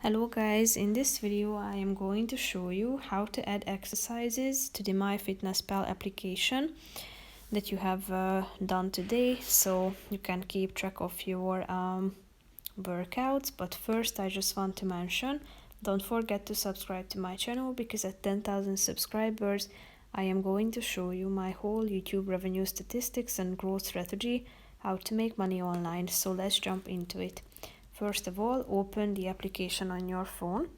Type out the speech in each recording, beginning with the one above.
Hello guys, in this video I am going to show you how to add exercises to the MyFitnessPal application that you have done today, so you can keep track of your workouts. But first I just want to mention, don't forget to subscribe to my channel, because at 10,000 subscribers I am going to show you my whole YouTube revenue statistics and growth strategy, how to make money online. So let's jump into it. First of all, open the application on your phone.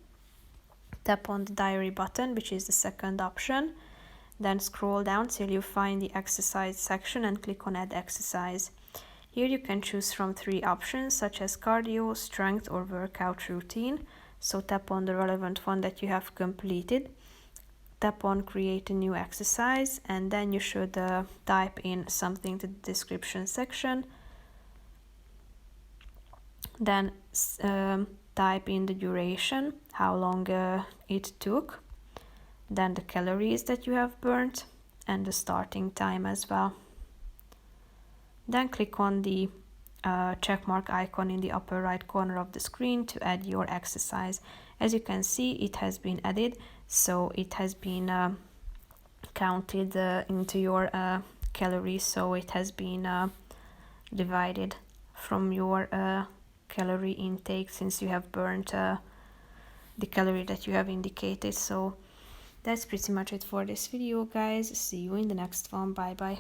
Tap on the diary button, which is the second option. Then scroll down till you find the exercise section and click on add exercise. Here you can choose from 3 options such as cardio, strength or workout routine. So tap on the relevant one that you have completed. Tap on create a new exercise, and then you should type in something to the description section. Then type in the duration, how long it took, then the calories that you have burned, and the starting time as well. Then click on the checkmark icon in the upper right corner of the screen to add your exercise. As you can see, it has been added, so it has been counted into your calories, so it has been divided from your calorie intake, since you have burnt the calorie that you have indicated. So that's pretty much it for this video, guys. See you in the next one. Bye bye.